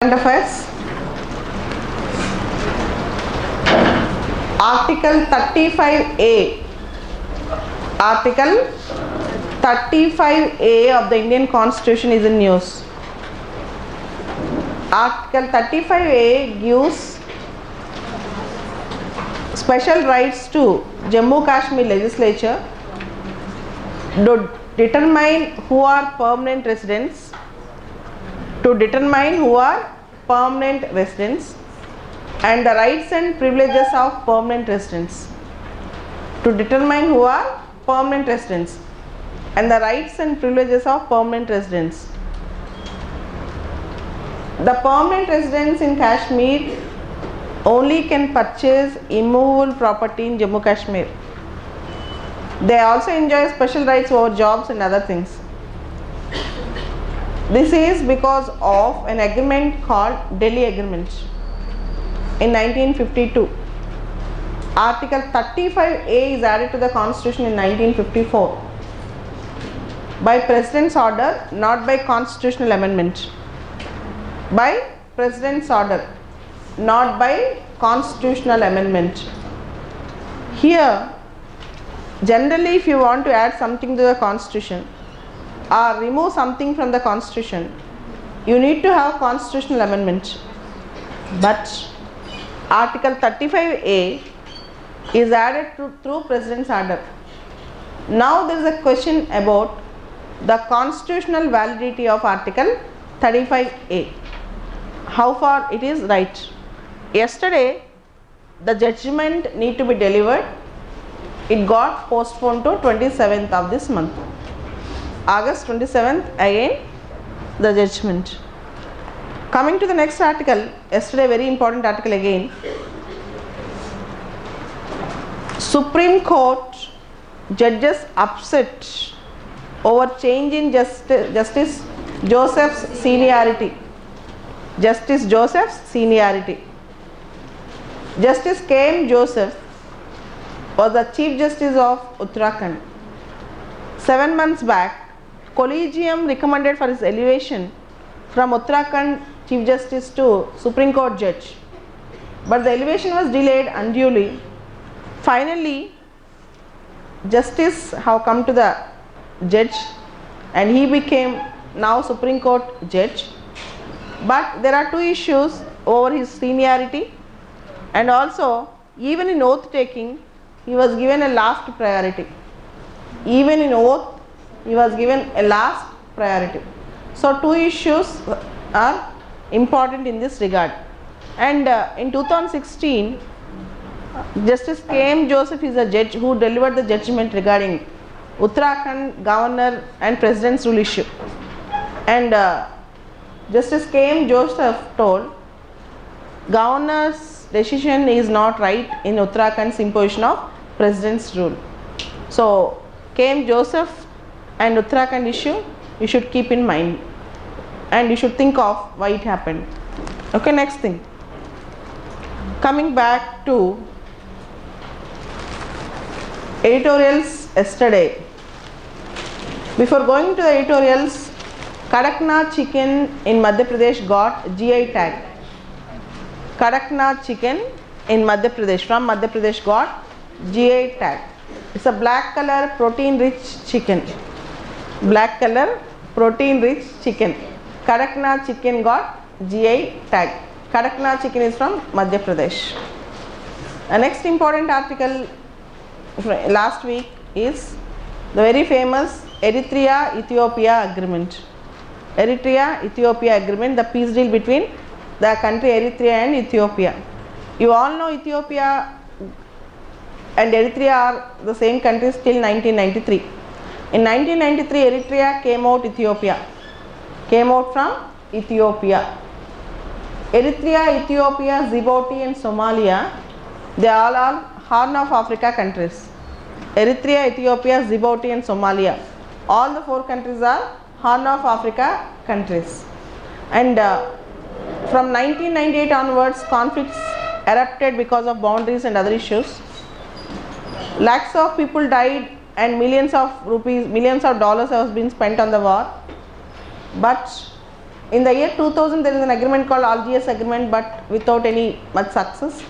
Affairs. Article 35A. Article 35A of the Indian Constitution is in news. Article 35A gives special rights to Jammu Kashmir legislature to determine who are permanent residents, and the rights and privileges of permanent residents. To determine who are permanent residents and the rights and privileges of permanent residents. The permanent residents in Kashmir only can purchase immovable property in Jammu Kashmir. They also enjoy special rights over jobs and other things. This is because of an agreement called Delhi Agreement in 1952. Article 35A is added to the Constitution in 1954 by President's order, not by constitutional amendment. By President's order, not by constitutional amendment. Here, generally if you want to add something to the Constitution or remove something from the Constitution, you need to have constitutional amendment. But Article 35A is added through President's order. Now there is a question about the constitutional validity of Article 35A. How far it is right? Yesterday the judgment need to be delivered. It got postponed to 27th of this month. August 27th again the judgment. Coming to the next article, yesterday very important article again. Supreme Court judges upset over change in Justice Joseph's seniority. Justice Joseph's seniority. Justice K.M. Joseph was the Chief Justice of Uttarakhand. 7 months back, Collegium recommended for his elevation from Uttarakhand Chief Justice to Supreme Court Judge, but the elevation was delayed unduly. Finally, Justice have come to the Judge and he became now Supreme Court Judge. But there are two issues over his seniority, and also even in oath taking he was given a last priority. Even in oath he was given a last priority. So two issues are important in this regard. And in 2016 Justice K.M. Joseph is a judge who delivered the judgment regarding Uttarakhand Governor and President's rule issue. And Justice K.M. Joseph told Governor's decision is not right in Uttarakhand's imposition of President's rule. So K.M. Joseph and Uttarakhand issue you should keep in mind and you should think of why it happened. Okay, next thing. Coming back to editorials yesterday. Before going to the editorials, Kadaknath chicken in Madhya Pradesh got GI tag. Kadaknath chicken in Madhya Pradesh, from Madhya Pradesh, got GI tag. It's a black color protein rich chicken. Black color protein rich chicken. Kadaknath chicken got GI tag. Kadaknath chicken is from Madhya Pradesh. The next important article last week is the very famous Eritrea-Ethiopia agreement. Eritrea-Ethiopia agreement, the peace deal between the country Eritrea and Ethiopia. You all know Ethiopia and Eritrea are the same countries till 1993. In 1993 Eritrea came out from Ethiopia. Eritrea, Ethiopia, Djibouti and Somalia, they all are Horn of Africa countries. Eritrea, Ethiopia, Djibouti and Somalia, all the 4 countries are Horn of Africa countries. And from 1998 onwards conflicts erupted because of boundaries and other issues. Lakhs of people died and millions of dollars have been spent on the war. But In the year 2000 there is an agreement called Algiers Agreement, but without any much success.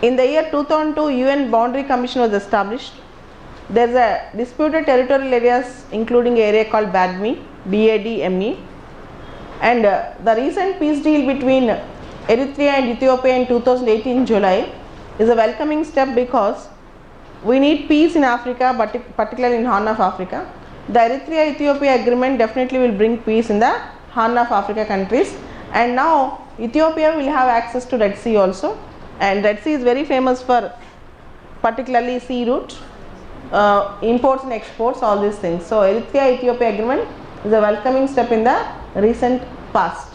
In the year 2002 UN Boundary Commission was established. There is a disputed territorial areas including an area called BADME, BADME, and the recent peace deal between Eritrea and Ethiopia in 2018 July is a welcoming step, because we need peace in Africa, but particularly in Horn of Africa. The Eritrea-Ethiopia agreement definitely will bring peace in the Horn of Africa countries, and now Ethiopia will have access to Red Sea also, and Red Sea is very famous for particularly sea route, imports and exports, all these things. So Eritrea-Ethiopia agreement is a welcoming step in the recent past.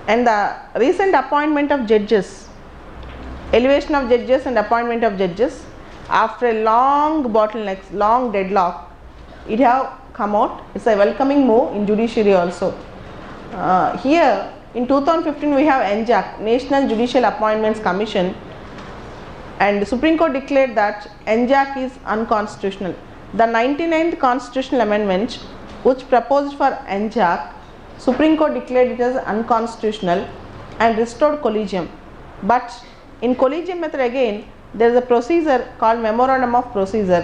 And the recent appointment of judges, elevation of judges and appointment of judges, after a long bottlenecks, long deadlock, it have come out. It's a welcoming move in judiciary also. Here in 2015 we have NJAC, National Judicial Appointments Commission, and the Supreme Court declared that NJAC is unconstitutional. The 99th constitutional amendment which proposed for NJAC, Supreme Court declared it as unconstitutional and restored collegium. But in collegium method again there is a procedure called memorandum of procedure,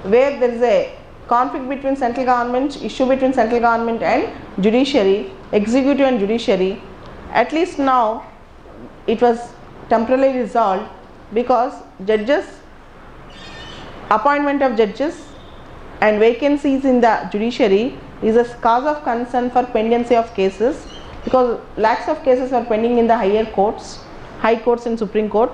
where there is a conflict between central government, issue between central government and judiciary, executive and judiciary. At least now it was temporarily resolved, because judges, appointment of judges and vacancies in the judiciary is a cause of concern for pendency of cases, because lakhs of cases are pending in the higher courts, high courts and Supreme Court.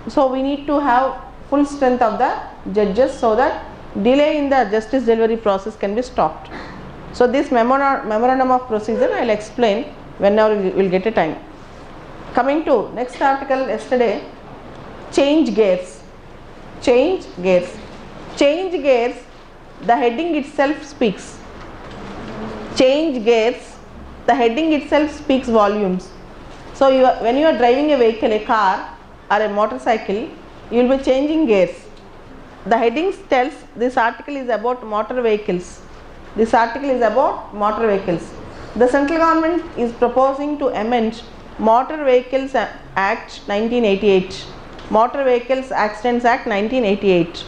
So we need to have full strength of the judges, so that delay in the justice delivery process can be stopped. So this memorandum of procedure I will explain whenever we will get a time. Coming to next article yesterday, change gears. Change gears. Change gears, the heading itself speaks. Change gears, the heading itself speaks volumes. So when you are driving a vehicle, a car or a motorcycle, you will be changing gears. The heading tells this article is about motor vehicles. This article is about motor vehicles. The central government is proposing to amend Motor Vehicles Act 1988, Motor Vehicles Accidents Act 1988.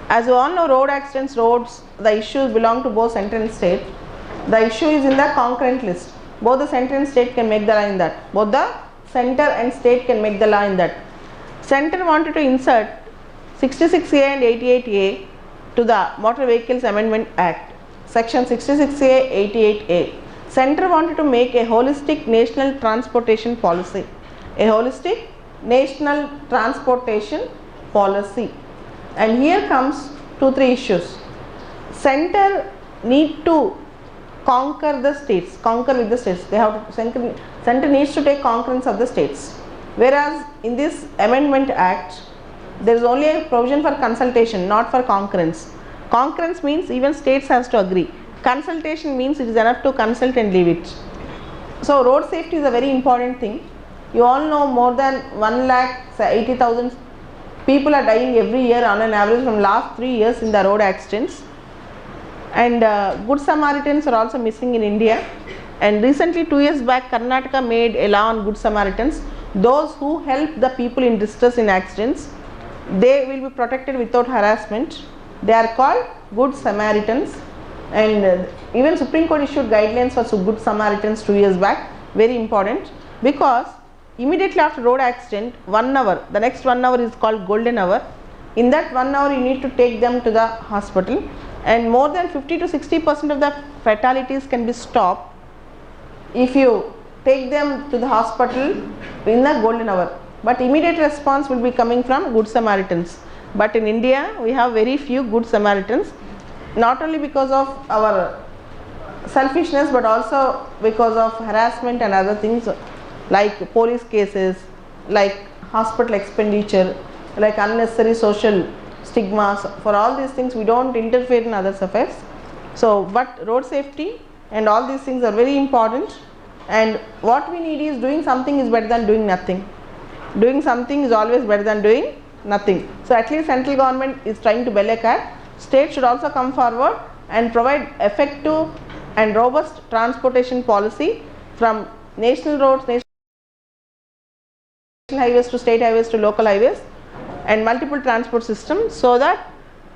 As you all know, road accidents, roads, the issues belong to both center and state. The issue is in the concurrent list. Both the center and state can make the law in that. Both the center and state can make the law in that. Center wanted to insert 66A and 88A to the Motor Vehicles Amendment Act, section 66A, 88A. Center wanted to make a holistic national transportation policy, a holistic national transportation policy. And here comes 2-3 issues. Center need to conquer the states, conquer with the states. They have to, center needs to take concurrence of the states. Whereas in this Amendment Act, there is only a provision for consultation, not for concurrence. Concurrence means even states has to agree. Consultation means it is enough to consult and leave it. So road safety is a very important thing. You all know more than 1,80,000 people are dying every year on an average from last 3 years in the road accidents. And Good Samaritans are also missing in India. And recently 2 years back, Karnataka made a law on Good Samaritans. Those who help the people in distress in accidents, they will be protected without harassment. They are called Good Samaritans. And even Supreme Court issued guidelines for Good Samaritans 2 years back, very important, because immediately after road accident, 1 hour, the next 1 hour is called golden hour. In that 1 hour you need to take them to the hospital, and more than 50 to 60% of the fatalities can be stopped if you take them to the hospital in the golden hour. But immediate response will be coming from Good Samaritans. But in India we have very few Good Samaritans, not only because of our selfishness, but also because of harassment and other things like police cases, like hospital expenditure, like unnecessary social stigmas. For all these things we don't interfere in others' affairs. So but road safety and all these things are very important, and what we need is doing something is better than doing nothing. Doing something is always better than doing nothing. So at least central government is trying to bell a cat. State should also come forward and provide effective and robust transportation policy from national roads, national highways to state highways to local highways, and multiple transport systems, so that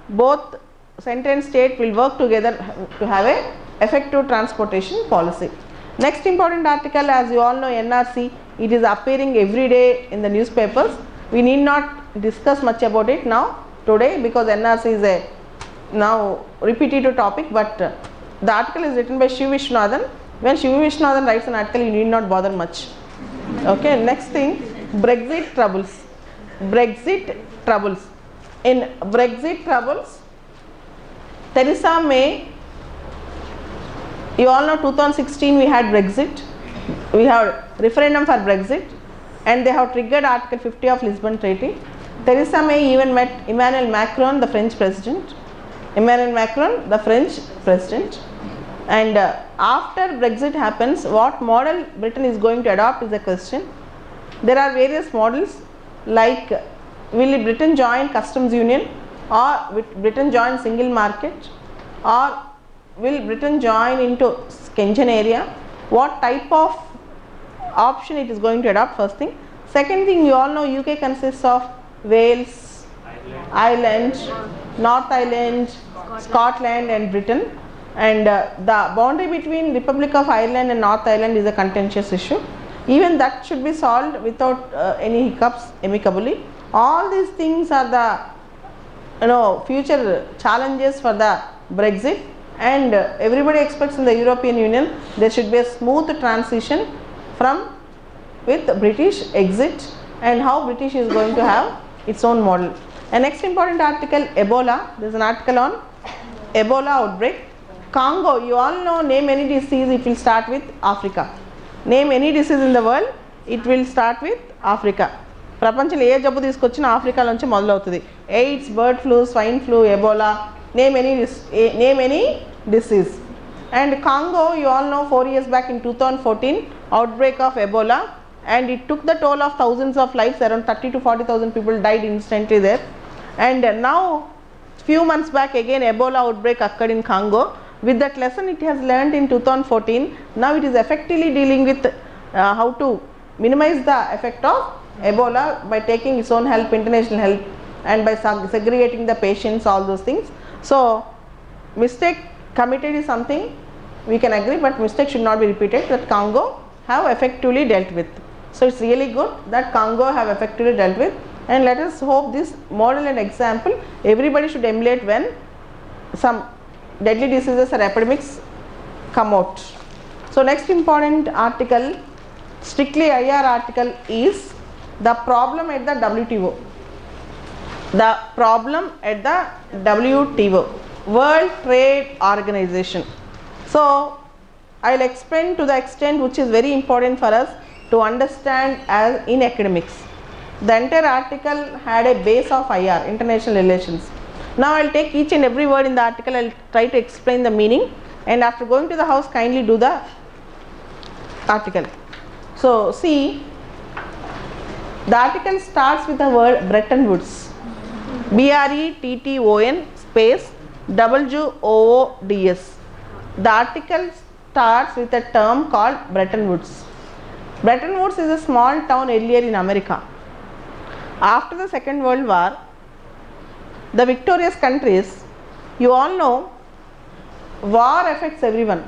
both center and state will work together to have a effective transportation policy. Next important article, as you all know, NRC, it is appearing every day in the newspapers. We need not discuss much about it now today, because NRC is a now repetitive topic, but the article is written by Shiv Vishnadhan. When Shiv Vishnadhan writes an article, you need not bother much. Okay, next thing, Brexit troubles. Brexit troubles. In Brexit troubles, Theresa May, you all know 2016 we had Brexit, we have referendum for Brexit, and they have triggered Article 50 of Lisbon Treaty. Theresa May even met Emmanuel Macron, the French president. And after Brexit happens, what model Britain is going to adopt is a question. There are various models, like will Britain join customs union, or will Britain join single market, or will Britain join into Schengen area? What type of option it is going to adopt, first thing. Second thing, you all know UK consists of Wales, Ireland, North Ireland, Scotland and Britain, and the boundary between Republic of Ireland and North Ireland is a contentious issue. Even that should be solved without any hiccups, amicably. All these things are the future challenges for the Brexit, and everybody expects in the European Union there should be a smooth transition from with British exit, and how British is going to have its own model. And next important article, Ebola. There is an article on Ebola outbreak. Congo, you all know, name any disease, it will start with Africa. Name any disease in the world, it will start with Africa. ప్రపంచంలో ఏ జబ్బు తీసుకొచ్చినా Africa నుంచి మొదలవుతుంది. AIDS, bird flu, swine flu, Ebola, name any disease. And Congo, you all know, 4 years back in 2014, outbreak of Ebola, and it took the toll of thousands of lives. Around 30 to 40,000 people died instantly there. And now few months back again Ebola outbreak occurred in Congo. With that lesson it has learned in 2014, now it is effectively dealing with how to minimize the effect of Ebola by taking its own help, international help, and by segregating the patients, all those things. So mistake committed is something we can agree, but mistake should not be repeated, that Congo have effectively dealt with. So it's really good that Congo have effectively dealt with, and let us hope this model and example everybody should emulate when some deadly diseases or epidemics come out. So next important article, strictly IR article, is the problem at the WTO. The problem at the WTO, World Trade Organization. So I will explain to the extent which is very important for us to understand as in academics. The entire article had a base of IR, international relations. Now I will take each and every word in the article, I will try to explain the meaning, and after going to the house kindly do the article. So see, the article starts with the word Bretton Woods, BRETTON space WOODS. The article starts with a term called Bretton Woods. Bretton Woods is a small town earlier in America. After the Second World War, the victorious countries, you all know, war affects everyone,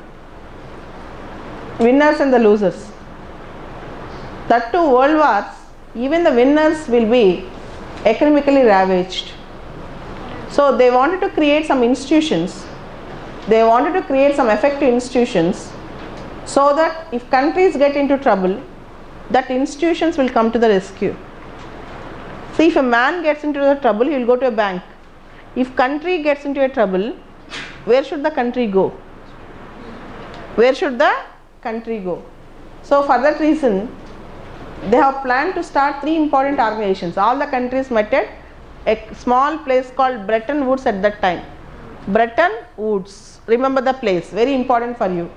winners and the losers. That too, world wars, even the winners will be economically ravaged. So they wanted to create some institutions, they wanted to create some effective institutions, so that if countries get into trouble, that institutions will come to the rescue. See, if a man gets into the trouble, he will go to a bank. If country gets into a trouble, where should the country go? Where should the country go? So for that reason, they have planned to start 3 important organizations. All the countries met at a small place called Bretton Woods at that time. Bretton Woods, remember the place, very important for you,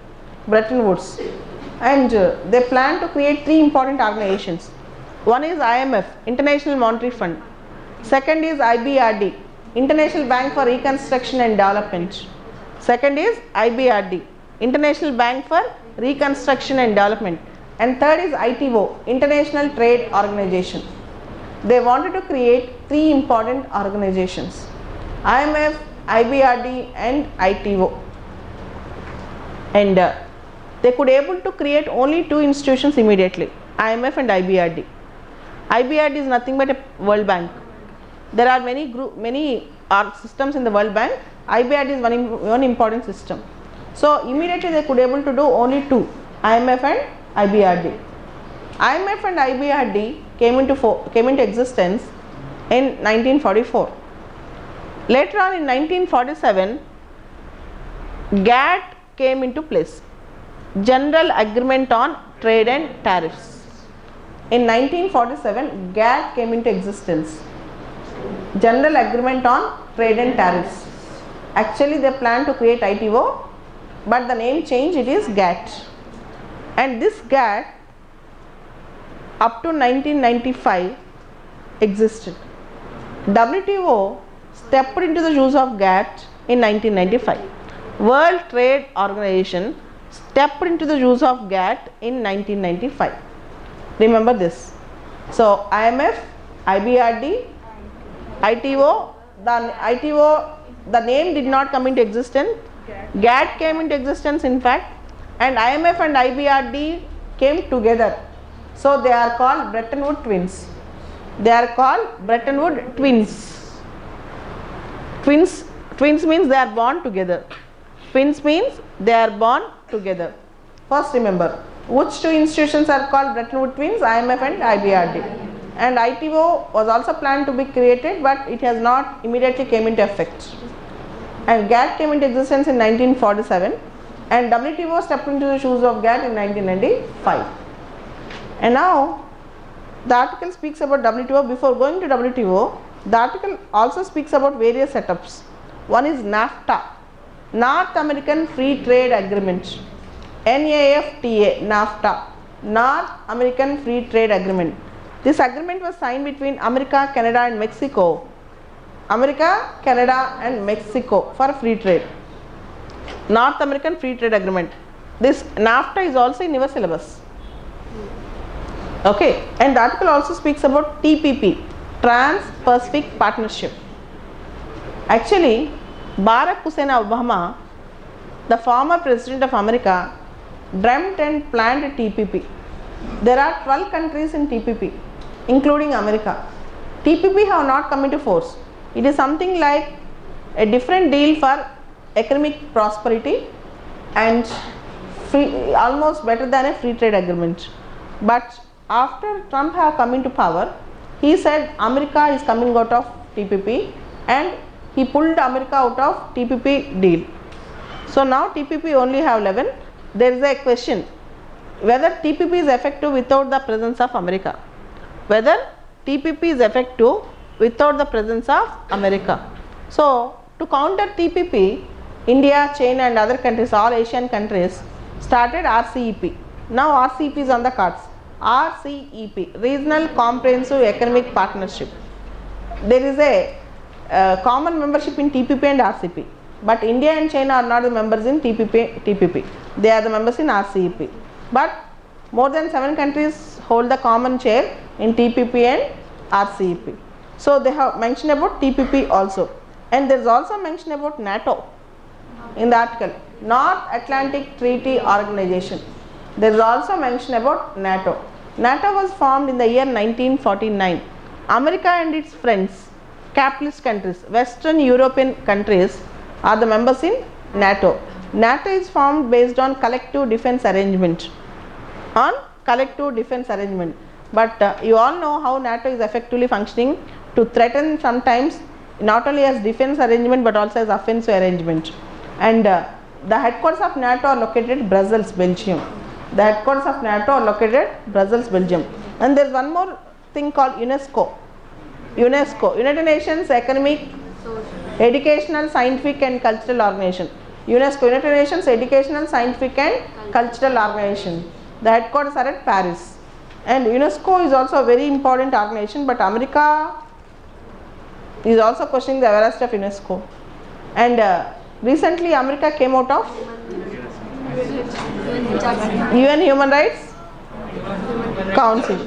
Bretton Woods. And they plan to create 3 important organizations. One is IMF, International Monetary Fund. Second is IBRD, International Bank for Reconstruction and Development. Second is IBRD, International Bank for reconstruction and development. And third is ITO, International Trade Organization. They wanted to create three important organizations: IMF, IBRD and ITO. And they could able to create only two institutions immediately, IMF and IBRD. IBRD is nothing but a World Bank. There are many systems in the World Bank. IBRD is one important system. So immediately they could able to do only two, IMF and IBRD. IMF and IBRD came into existence in 1944. Later on in 1947, GATT came into place, General Agreement on Trade and Tariffs. In 1947, GATT came into existence, General Agreement on Trade and Tariffs. Actually they planned to create ITO, but the name change, it is GATT. And this GATT up to 1995 existed. WTO stepped into the shoes of GATT in 1995. World Trade Organization stepped into the shoes of GATT in 1995. Remember this. So IMF, IBRD, ITO, the name did not come into existence. GATT came into existence in fact, and IMF and IBRD came together. So they are called Bretton Woods twins. They are called Bretton Woods twins. Twins means they are born together. Twins means they are born together. First remember, which two institutions are called Bretton Woods twins? IMF and IBRD. And ITO was also planned to be created, but it has not immediately came into effect. And GATT came into existence in 1947, and WTO stepped into the shoes of GATT in 1995. And now the article speaks about WTO. Before going to WTO, the article also speaks about various setups. One is NAFTA, North American Free Trade Agreement. NAFTA, NAFTA, North American Free Trade Agreement. This agreement was signed between America, Canada and Mexico. America, Canada and Mexico for free trade. North American Free Trade Agreement. This NAFTA is also in your syllabus. Okay, and the article also speaks about TPP, Trans-Pacific Partnership. Actually, Barack Hussein Obama, the former president of America, dreamt and planned a TPP. There are 12 countries in TPP, including America. TPP have not come into force. It is something like a different deal for economic prosperity and free, almost better than a free trade agreement. But after Trump have come into power, he said America is coming out of TPP, and he pulled America out of TPP deal. So now TPP only have 11. There is a question whether TPP is effective without the presence of America. Whether TPP is effective without the presence of America. So to counter TPP, India, China and other countries, all Asian countries, started RCEP. Now RCEP is on the cards. RCEP, Regional Comprehensive Economic Partnership. There is a common membership in TPP and RCEP, but India and China are not the members in TPP. They are the members in RCEP. But more than 7 countries hold the common chair in TPP and RCEP. So they have mentioned about TPP also, and there is also mention about NATO in the article, North Atlantic Treaty Organization. There is also mention about NATO. NATO was formed in the year 1949. America and its friends, capitalist countries, Western European countries are the members in NATO. NATO is formed based on collective defense arrangement. But you all know how NATO is effectively functioning to threaten sometimes, not only as defense arrangement but also as offensive arrangement. And the headquarters of NATO are located in Brussels, Belgium. The headquarters of NATO are located at Brussels, Belgium. And there is one more thing called UNESCO. United Nations Economic, Educational, Scientific and Cultural Organization. UNESCO, United Nations Educational, Scientific and Cultural Organization. The headquarters are at Paris. And UNESCO is also a very important organization, but America is also questioning the veracity of UNESCO. And recently America came out of UN Human Rights Council.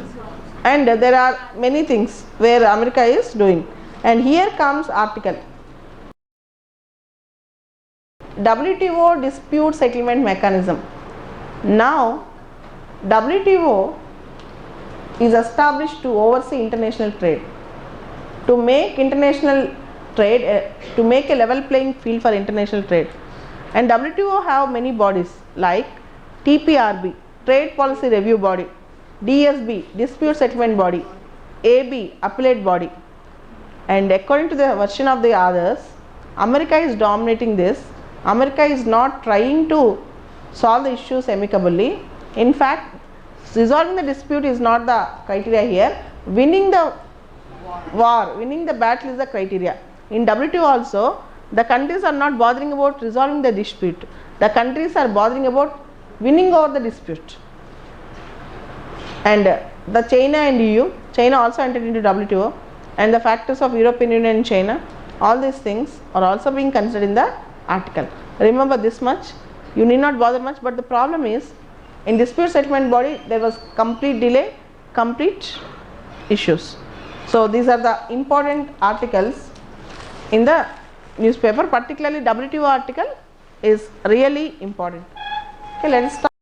And there are many things where America is doing. And here comes article. WTO dispute settlement mechanism. Now WTO is established to oversee international trade, to make international trade, to make a level playing field for international trade. And WTO have many bodies like TPRB, Trade Policy Review Body, DSB, Dispute Settlement Body, AB, Appellate Body. And according to the version of the others, America is dominating this. America is not trying to solve the issues amicably. In fact, resolving the dispute is not the criteria here. Winning the war, winning the battle is the criteria. In WTO also, the countries are not bothering about resolving the dispute. The countries are bothering about winning over the dispute. And the China and EU, China also entered into WTO, and the factors of European Union and China, all these things are also being considered in the article. Remember this much, you need not bother much, but the problem is in dispute settlement body there was complete delay, complete issues. So these are the important articles in the newspaper, particularly WTO article is really important. Okay, let us start.